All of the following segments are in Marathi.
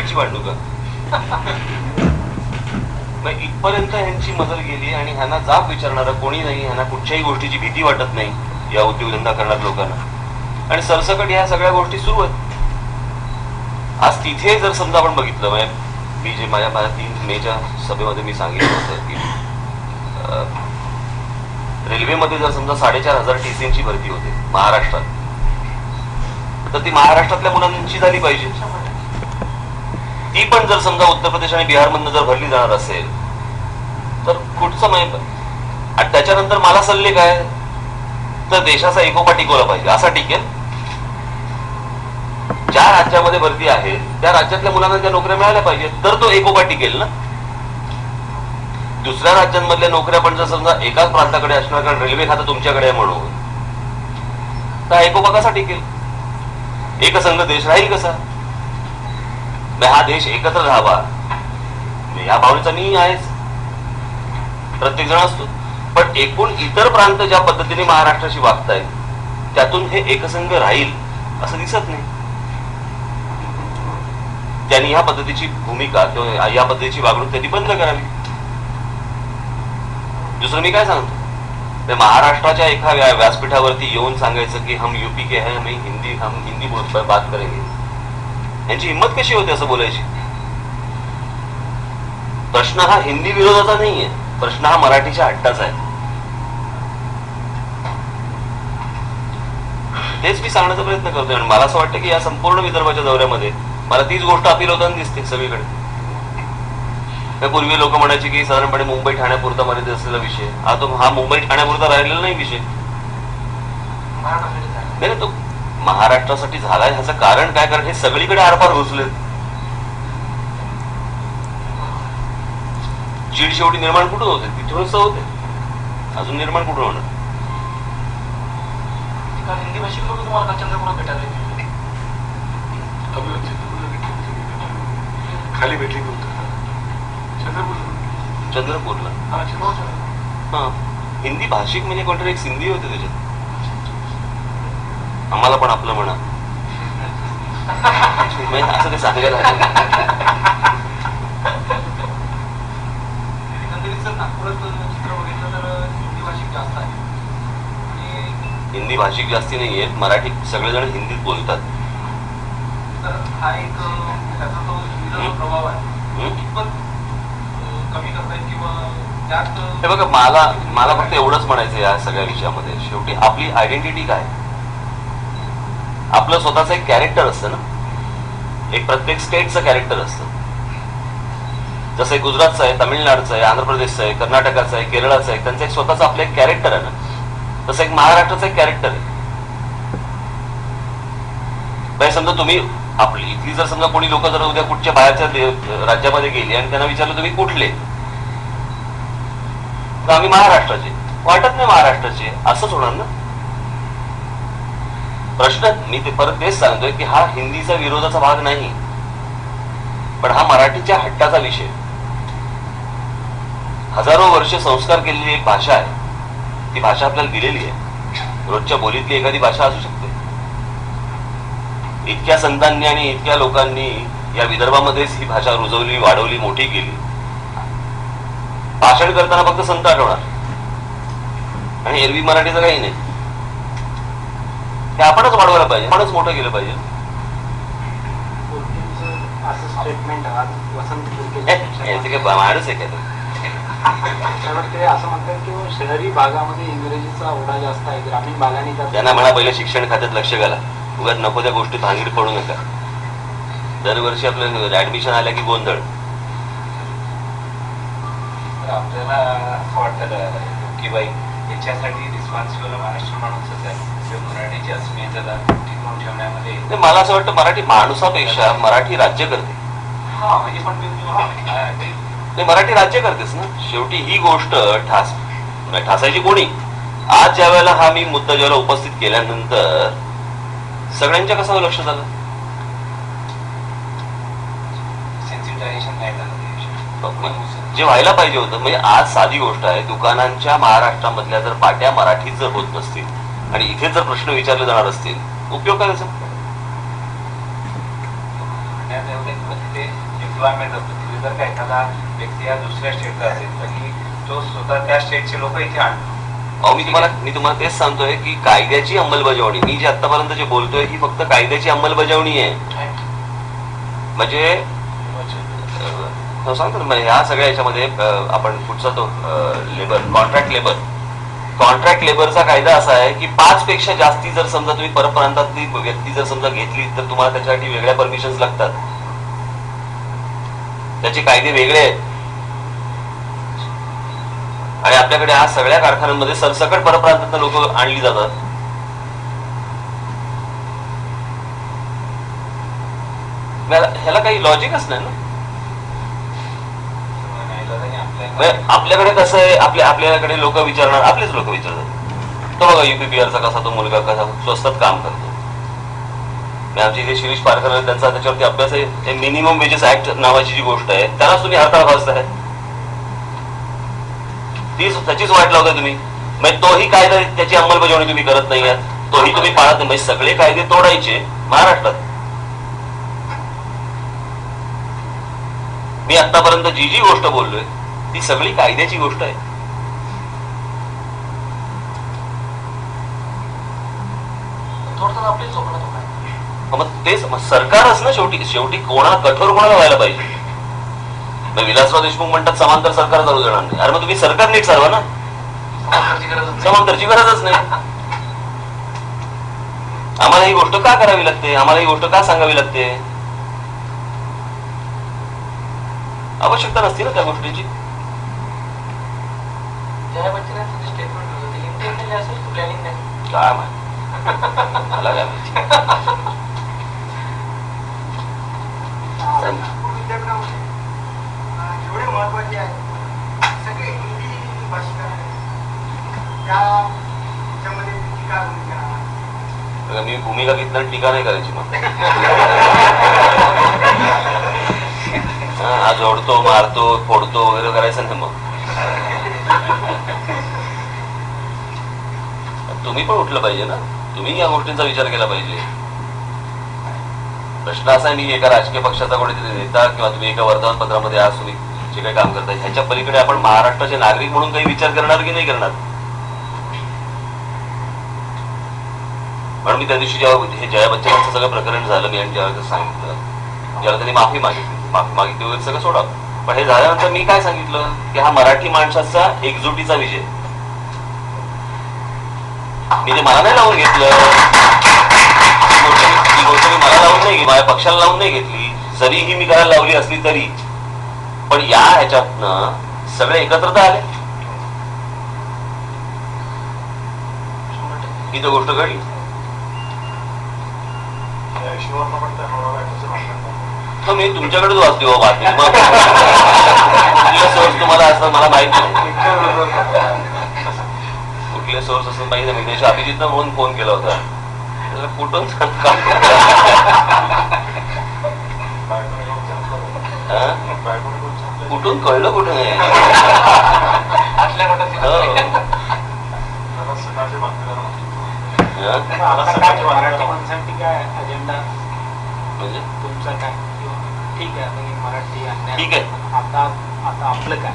तिकडची भांडू का? मग इथपर्यंत ह्यांची मजल गेली आणि ह्यांना जाब विचारणारा कोणी नाही, ह्यांना कुठच्याही गोष्टीची भीती वाटत नाही या उद्योगधंदा करणाऱ्या लोकांना, आणि सरसकट ह्या सगळ्या गोष्टी सुरू आहेत. आज तिथे जर समजा आपण बघितलं, म्हणजे मी जे माझ्या 3 मेच्या सभेमध्ये मी सांगितलं होतं की रेल्वेमध्ये जर समजा 4,500 TCंची भरती होते महाराष्ट्रात, तर ती महाराष्ट्रातल्या मुलांची झाली पाहिजे. ती पण जर समजा उत्तर प्रदेश आणि बिहारमधनं जर भरली जाणार असेल तर कुठचं माहिती. आणि त्याच्यानंतर मला सल्ले काय, तर देशाचा एकोपा टिकवला पाहिजे. असा टिकेल ज्या राज्यामध्ये भरती आहे त्या राज्यातल्या मुलांना त्या नोकऱ्या मिळाल्या पाहिजेत, तर तो एकोपा टिकेल ना. दुसऱ्या राज्यांमधल्या नोकऱ्या पण जर समजा एकाच प्रांताकडे असणार, कारण रेल्वे खातं तुमच्याकडे आहे म्हणून, तर एकोपा कसा टिकेल? एकसंघ देश राहील कसा? हा देश एकत्र राहावा या भावनेचा मी आहेच, प्रत्येक जण असतो. पण एकूण इतर प्रांत ज्या पद्धतीने महाराष्ट्राशी वागतायत त्यातून हे एकसंघ राहील असं दिसत नाही. त्यांनी ह्या पद्धतीची भूमिका किंवा या पद्धतीची वागणूक त्यांनी बंद करावी. दुसरं मी काय सांगतो, ते महाराष्ट्राच्या एका व्यासपीठावरती येऊन सांगायचं की हम यूपी के हैं, हम हिंदी बात करेंगे. यांची हिंमत कशी होते असं बोलायची? प्रश्न हा हिंदी विरोधाचा नाहीये, प्रश्न हा मराठीच्या हट्टाचा आहे. तेच मी सांगण्याचा प्रयत्न करतोय. आणि मला असं वाटतं की या संपूर्ण विदर्भाच्या दौऱ्यामध्ये मला तीच गोष्ट अपील होताना दिसते सगळीकडे. पूर्वी लोक म्हणायचे की साधारणपणे मुंबई ठाण्यापुरता मर्यादित असलेला विषय, आता हा मुंबई ठाण्यापुरता राहिलेला नाही विषय. नाही, तो महाराष्ट्रासाठी झालाय. ह्याचं कारण काय? कारण हे सगळीकडे आरपार घुसले. चीड शेवटी निर्माण कुठून होते? तिथूनच होते. अजून निर्माण कुठून होणार? हिंदी भाषिक लोक तुम्हाला चंद्रपुरात भेटायला खाली भेटली चंद्रपूरला. हा, हिंदी भाषिक म्हणजे कोणतरी एक सिंधी होते त्याच्यात. आम्हाला पण आपलं म्हणा असं ते सांगायला हिंदी भाषिक जास्ती नाहीये, मराठी सगळेजण हिंदीत बोलतात. हा एक त्याचा तो प्रभाव आहे, कमी करता येईल किंवा त्यात. हे बघा, मला फक्त एवढंच म्हणायचं या सगळ्या विषयामध्ये, शेवटी आपली आयडेंटिटी काय, आपलं स्वतःचं एक कॅरेक्टर असतं ना. एक प्रत्येक स्टेटचं कॅरेक्टर असतं. जसं एक गुजरातचं आहे, तामिळनाडूचं आहे, आंध्र प्रदेशचं आहे, कर्नाटकाचं आहे, केरळाचं आहे, त्यांचं एक स्वतःचं आपलं एक कॅरेक्टर आहे ना. तसं एक महाराष्ट्राचं एक कॅरेक्टर आहे. समजा तुम्ही आपली इथली जर समजा कोणी लोक जर उद्या कुठच्या बाहेरच्या राज्यामध्ये गेली आणि त्यांना विचारलं तुम्ही कुठले, तर आम्ही महाराष्ट्राचे, वाटत नाही महाराष्ट्राचे, असंच होणार ना प्रश्न. मी ते परत तेच सांगतोय की हा हिंदीचा विरोधाचा भाग नाही, पण हा मराठीच्या हट्टाचा विषय. हजारो वर्ष संस्कार केलेली एक भाषा आहे. ती भाषा आपल्याला दिलेली आहे. रोजच्या बोलीतली एखादी भाषा असू शकते. इतक्या संतांनी आणि इतक्या लोकांनी या विदर्भामध्येच ही भाषा रुजवली, वाढवली, मोठी केली. भाषण करताना फक्त संत आठवणार आणि एरवी मराठीचं काही नाही. हे आपणच वाढवायला पाहिजे, आपणच मोठं केलं पाहिजे. माणूस आहे का असं म्हणतात की शहरी भागामध्ये इंग्रजीचा ओढा जास्त आहे, ग्रामीण भागाने त्यांना म्हणा पहिलं शिक्षण खात्यात लक्ष घाला. उगाच नको त्या गोष्टीत भांगीड पडू नका. दरवर्षी आपलं ऍडमिशन आल्या की गोंधळ. आपल्याला असं वाटतं की बाई याच्यासाठी रिस्पॉन्सिबल महाराष्ट्र माणूसच आहे. मराठीची अस्मितेला टिकवून ठेवण्यामध्ये मला असं वाटतं मराठी माणसापेक्षा मराठी राज्य करते. मराठी राज्य करतेस ना शेवटी. ही गोष्ट ठासायची कोणी. आज ज्या वेळेला हा मी मुद्दा ज्यावेळेला उपस्थित केल्यानंतर सगळ्यांच्या कसं लक्ष झालं, सेन्सिटायझेशन नाही झालं जे व्हायला पाहिजे होतं. म्हणजे आज साधी गोष्ट आहे, दुकानांच्या महाराष्ट्रामधल्या जर पाट्या मराठीत जर होत नसतील आणि इथे जर प्रश्न विचारले जाणार असतील, उपयोग काय त्याचा? एम्प्लॉयमेंट असतं. तिथे जर का एखादा व्यक्ती हा दुसऱ्या स्टेटचा असेल तर की तो स्वतः त्या स्टेटचे लोक इथे आणतो. अहो मी तुम्हाला तेच सांगतोय की कायद्याची अंमलबजावणी, मी जे आतापर्यंत जे बोलतोय ही फक्त कायद्याची अंमलबजावणी आहे. म्हणजे सांगतो ना, ह्या सगळ्या याच्यामध्ये आपण पुढचा तो कॉन्ट्रॅक्ट लेबरचा कायदा असा आहे की 5 पेक्षा जास्ती जर समजा तुम्ही परप्रांतातली व्यक्ती जर समजा घेतली तर तुम्हाला त्याच्यासाठी वेगळ्या परमिशन्स लागतात. त्याचे कायदे वेगळे आहेत. आणि आपल्याकडे आज सगळ्या कारखान्यांमध्ये सरसकट परप्रांतातून लोक आणली जातात. ह्याला काही लॉजिकच नाही ना. आपल्याकडे कसं आहे, आपल्याकडे लोक विचारणार, आपलेच लोक विचारतात तो बघा युपी बिहारचा कसा तो मुलगा कसा स्वस्तात काम करतो. आमचे जे शिरीष पारकर त्यांचा त्याच्यावरती अभ्यास आहे. मिनिमम वेजेस ऍक्ट नावाची जी गोष्ट आहे त्यालाच तुम्ही हरताळ घालताय, त्याचीच वाट लावताय तुम्ही. म्हणजे तोही कायदा त्याची अंमलबजावणी तुम्ही करत नाही आहात, तोही तुम्ही पाळत नाही. म्हणजे सगळे कायदे तोडायचे महाराष्ट्रात. मी आतापर्यंत जी गोष्ट बोललोय ती सगळी कायद्याची गोष्ट आहे. थोडक्यात आपली झोपणं मग तेच सरकारच ना शेवटी कठोर कोणाला व्हायला पाहिजे. विलासराव देशमुख म्हणतात समांतर सरकार चालू देणार नाही. अरे मग तुम्ही सरकार नीट चालवा ना. समांतरची गरजच नाही. आम्हाला ही गोष्ट का करावी लागते, आम्हाला ही गोष्ट का सांगावी लागते. आवश्यकता नसती ना त्या गोष्टीची. काय मला काय माहिती. एवढे महत्वाचे आहे सगळे हिंदी भाषिक त्याच्यामध्ये टीका भूमिका. मी भूमिका घेतल्यावर टीका नाही करायची. मग हा जोडतो मारतो फोडतो वगैरे करायचं नाही. मग तुम्ही पण उठलं पाहिजे ना, तुम्ही या गोष्टींचा विचार केला पाहिजे. प्रश्न असा आहे, मी एका राजकीय पक्षाचा कोणीतरी नेता किंवा तुम्ही एका वर्तमानपत्रामध्ये आज तुम्ही जे काही काम करताय ह्याच्या पलीकडे आपण महाराष्ट्राचे नागरिक म्हणून काही विचार करणार की नाही करणार. म्हणून मी त्या दिवशी जेव्हा हे जया बच्चनांचं सगळं प्रकरण झालं, मी आणि ज्यावेळेस सांगितलं, ज्यावेळेला त्यांनी माफी मागितली वगैरे सगळं सोडा. पण हे झाल्यानंतर मी काय सांगितलं की हा मराठी माणसाचा एकजुटीचा विजय. मी ते मला नाही लावून घेतलं, ही गोष्ट मी मला लावून नाही, माझ्या पक्षाला लावून नाही घेतली. जरीही मी करायला लावली असली तरी पण या ह्याच्यातनं सगळे एकत्र आले. ही तर गोष्ट घडली. मी तुमच्याकडे वाचली हो बातमी. कुठले सोर्स तुम्हाला असं मला माहित नाही. कुठले सोर्स असं माहिती नाही. त्याच्या अभिजितनं म्हणून फोन केला होता. कुठून कुठून कळलं कुठून आहे. मराठी माणसांसाठी काय अजेंडा म्हणजे तुमचा काय? ठीक आहे मराठी ठीक आहे. आता आपलं काय?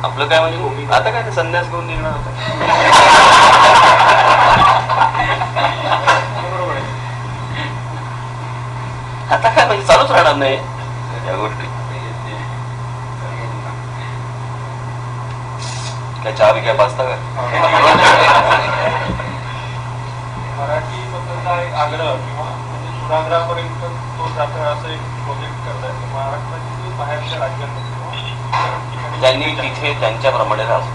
आपलं काय म्हणजे आता काय संन्यास घेऊन निघणार होता. बरोबर आहे. आता काय म्हणजे चालूच राहणार नाही या गोष्टी. काय चहा बी काय पाचता काय? मराठी बद्दलचा एक आग्रह किंवा म्हणजे दुराग्रहापर्यंत तो जातो असं एक प्रोजेक्ट करताय महाराष्ट्रातील बाहेरच्या राज्यांमध्ये त्यांनी तिथे त्यांच्याप्रमाणे राहावं.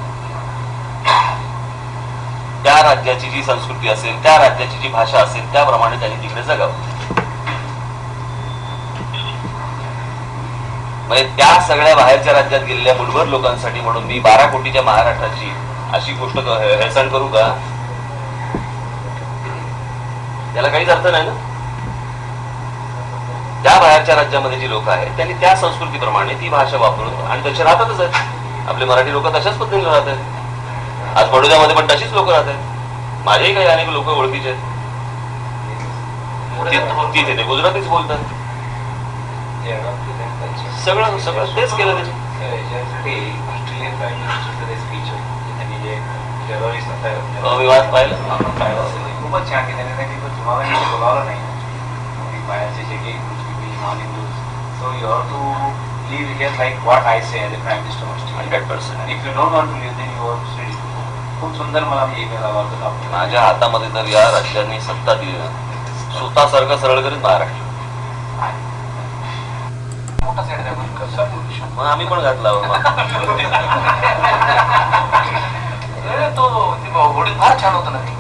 त्या राज्याची जी संस्कृती असेल, त्या राज्याची जी भाषा असेल त्याप्रमाणे त्यांनी तिकडे जगावं. म्हणजे त्या सगळ्या बाहेरच्या राज्यात गेलेल्या मुठभर लोकांसाठी म्हणून मी 12 कोटीच्या महाराष्ट्राची अशी गोष्ट हेळसांड करू का? त्याला काहीच अर्थ नाही ना. त्या बाहेरच्या राज्यामध्ये जी लोक आहेत त्यांनी त्या संस्कृतीप्रमाणे ती भाषा वापरून आणि तसे राहतातच आहेत. आपले मराठी लोक तशाच पद्धतीने राहत आहेत. आज बडोद्यामध्ये पण तशीच लोक राहत आहेत. माझेही काही अनेक लोक ओळखीचे आहेत. तिथे ते गुजरातीच बोलतात. ते adopt केलं culture. सगळं सगळं तेच केलं त्यांनी. तर याच्यासाठी ऑस्ट्रेलियन प्राईम मिनिस्टरचं ते स्पीच होतं त्यांनी जे टेररिस्ट विवाद पाहिलं आपण पाहिलं असेल ते खूपच छान की त्याने काही तुम्हाला काही बोलावलं नाही की बाहेरचे जे काही non Hindus so you have to live here like what I say as a prime minister of Australia 100%. आणि if you don't want to live then you are study. खूप सुंदर मला ईमेल आला होता आपण माझ्या हातामध्ये जर या राज्यांनी सत्ता दिली ना स्वतःसारखं सरळ करीत महाराष्ट्र. मोठा सेट आहे पण कसं पोझिशन मग आम्ही पण घातला तो ते होर्डिंग फार छान होतं ना ते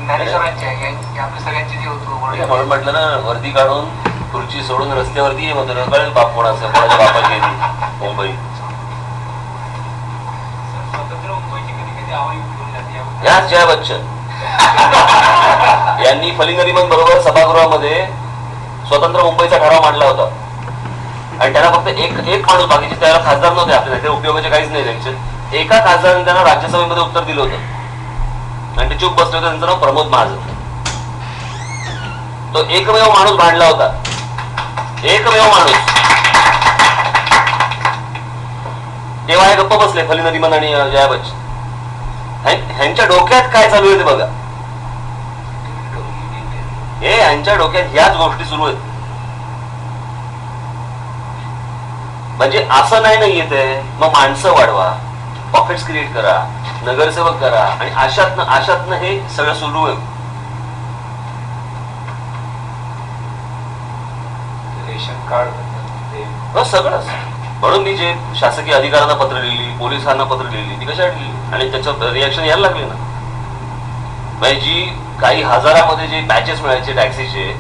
ज्ञानेश्वरांची आपल्या सगळ्यांची जी होतो म्हणून म्हटलं ना वर्दी काढून खुर्ची सोडून रस्त्यावरती ये म्हणतो कळेल बाप कोणाचं कोणाच्या बापाची येते मुंबई. स्वतंत्र मुंबईची कधी कधी आवडी उठून जाते याबद्दल. याच जया बच्चन यांनी फलिंगरीमन बरोबर सभागृहामध्ये स्वतंत्र मुंबईचा ठराव मांडला होता आणि त्यांना फक्त एक माणूस बाकीचे त्याला खासदार नव्हते आपल्याला ते उपयोगाचे काहीच नाही त्यांचे. एका खासदाराने त्यांना राज्यसभेमध्ये उत्तर दिलं होतं आणि ते चूप बसले होते. त्यांचं नाव प्रमोद महाजन. तो एकमेव माणूस भांडला होता. एकमेव माणूस. तेव्हा हे गप्प बसले फलिंगरीमन आणि जया बच्चन. ह्यांच्या डोक्यात काय चालू आहे ते बघा. हे ह्यांच्या डोक्यात ह्याच गोष्टी सुरू आहेत. म्हणजे असं नाही येते मग माणसं वाढवा पॉकेट्स क्रिएट करा नगरसेवक करा आणि अशातनं हे सगळं सुरू आहे. रेशन कार्ड ते सगळंच. म्हणून मी जे शासकीय अधिकाऱ्यांना पत्र लिहिली पोलिसांना पत्र लिहिली ती कशासाठी लिहिली आणि त्याचं रिॲक्शन यायला लागले ना. म्हणजे जी काही हजारामध्ये जे पॅचेस मिळायचे टॅक्सीचे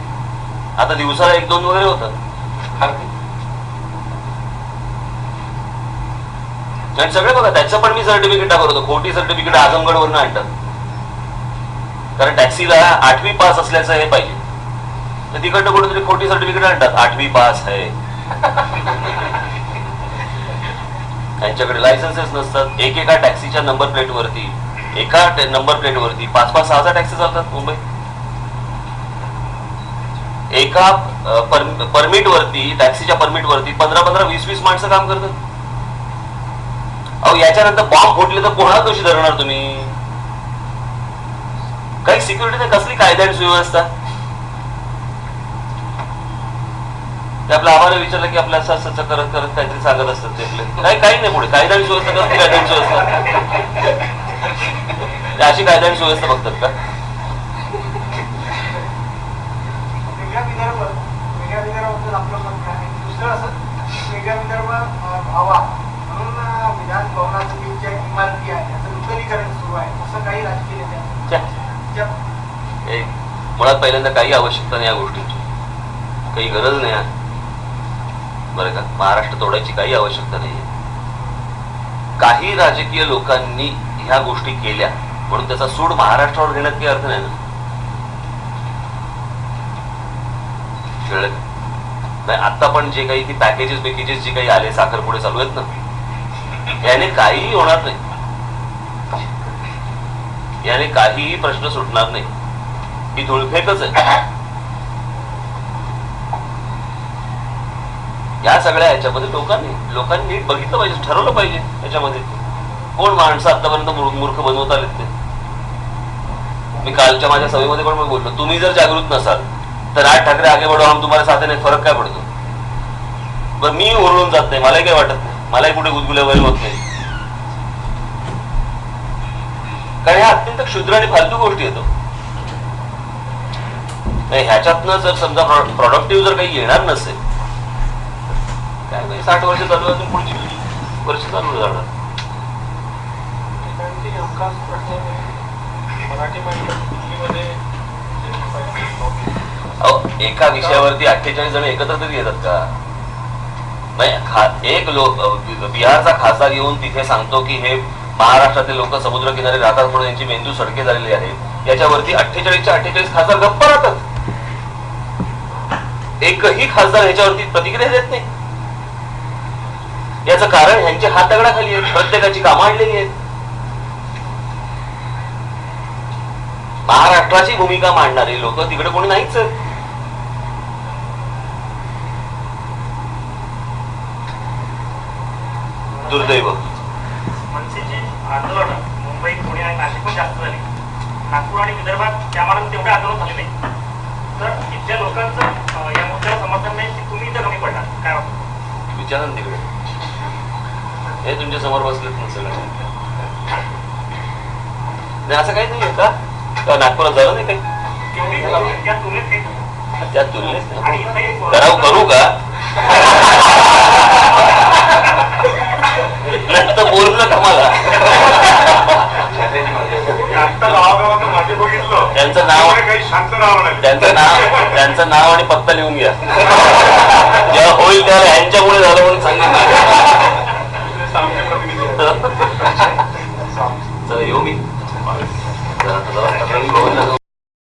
आता दिवसाला 1-2 वगैरे होतात. आणि सगळे बघा त्याचं पण मी सर्टिफिकेट टाकत होतो. खोटी सर्टिफिकेट आजमगड वरून आणतात कारण टॅक्सीला 8वी पास असल्याचं हे पाहिजे तर तिकडनं कुठेतरी खोटी सर्टिफिकेट आणतात 8वी पास आहे. त्यांच्याकडे लायसन्सेस नसतात. एका टॅक्सीच्या नंबर प्लेटवरती एका नंबर प्लेटवरती 5-6 टॅक्सी चालतात मुंबईत. एका परमिट वरती टॅक्सीच्या परमिट वरती 15-20 माणसं काम करतात. अहो याच्यानंतर बॉम्ब फुटले तर कोणाला दोषी धरणार तुम्ही. काही सिक्युरिटी नाही कसली कायदा आणि सुव्यवस्था. ते आपल्या आम्हाला विचारलं की आपल्या असं असं करत करत काहीतरी सांगत असतात ते आपले काही नाही पुढे कायदा आणि सुव्यवस्था करत कायदा आणि सुव्यवस्था अशी कायदा आणि सुव्यवस्था बघतात का. वेगळ्या विदर्भाबद्दल आपलं मत काय. दुसरं असं वेगळ्या विदर्भ व्हावा म्हणून विधान भवनाचं ज्या इमारती आहे त्याचं नूतनीकरण सुरू आहे असं काही राजकीय नेत्या. मुळात पहिल्यांदा काही आवश्यकता नाही या गोष्टींची. काही गरज नाही आहे बरं का. महाराष्ट्र तोडायची काही आवश्यकता नाही. काही राजकीय लोकांनी ह्या गोष्टी केल्या म्हणून त्याचा सूड महाराष्ट्रावर घेण्यात काही अर्थ नाही ना. कळलं नाही. आता पण जे काही ती पॅकेजेस जे काही आले साखरपुडे चालू आहेत ना याने काहीही होणार नाही. याने काहीही प्रश्न सुटणार नाही. ही धुळफेकच आहे. या सगळ्या ह्याच्यामध्ये लोकांनी नीट बघितलं पाहिजे ठरवलं पाहिजे याच्यामध्ये कोण माणसं आतापर्यंत मूर्ख बनवत आलेत ते. मी कालच्या माझ्या सभेमध्ये पण बोललो तुम्ही जर जागृत नसाल तर राज ठाकरे आगे बढो हम तुम्हाला साथे नाही फरक काय पडतो. बरं मी ओरडून जात नाही मलाही काही वाटत नाही. मलाही कुठे गुदगुल्या वगैरे होत नाही कारण ह्या अत्यंत क्षुद्र आणि फालतू गोष्टी येतो. ह्याच्यातनं जर समजा प्रॉडक्टिव्ह जर काही येणार नसेल काय 60 वर्ष चालू असून पुढची वर्ष चालू जाणार. एका विषयावरती 48 जण एकत्र तरी येतात का. एक बिहारचा खासदार येऊन तिथे सांगतो की हे महाराष्ट्रातील लोक समुद्र किनारी राहतात म्हणून यांची मेंदू सडके झालेली आहेत. याच्यावरती 48 खासदार गप्प राहतात. एकही खासदार ह्याच्यावरती प्रतिक्रिया देत नाही. याचं कारण ह्यांचे हात दगडाखाली आहेत. प्रत्येकाची कामं आणलेली आहेत. महाराष्ट्राची भूमिका मांडणारी लोक तिकडे कोणी नाहीच. दुर्दैव. मनसेची आंदोलन मुंबई, पुणे आणि नाशिक पण जास्त झाली. नागपूर आणि विदर्भात त्या मानाने तेवढे आंदोलन झाले नाही. तर इथल्या लोकांचं या मुद्द्याला समर्थन नाही की तुम्ही इथं कमी पडला, काय वाटतं? विचारा ना तिकडे, हे तुमच्या समोर बसलेत ना सगळं. नाही असं काही नाही का? नागपुरात झालं नाही काही? तेवढी त्या तुलनेत काही त्या तुलनेत आणि इथे करू का? तर बोलू नका मला. आता गावागावात माझे बघितलं त्यांचं नाव काही शांत राहावं लागेल. त्यांचं नाव आणि पत्ता लिहून घ्या. जेव्हा होईल त्याला ह्यांच्यामुळे झालं म्हणून सांगितलं.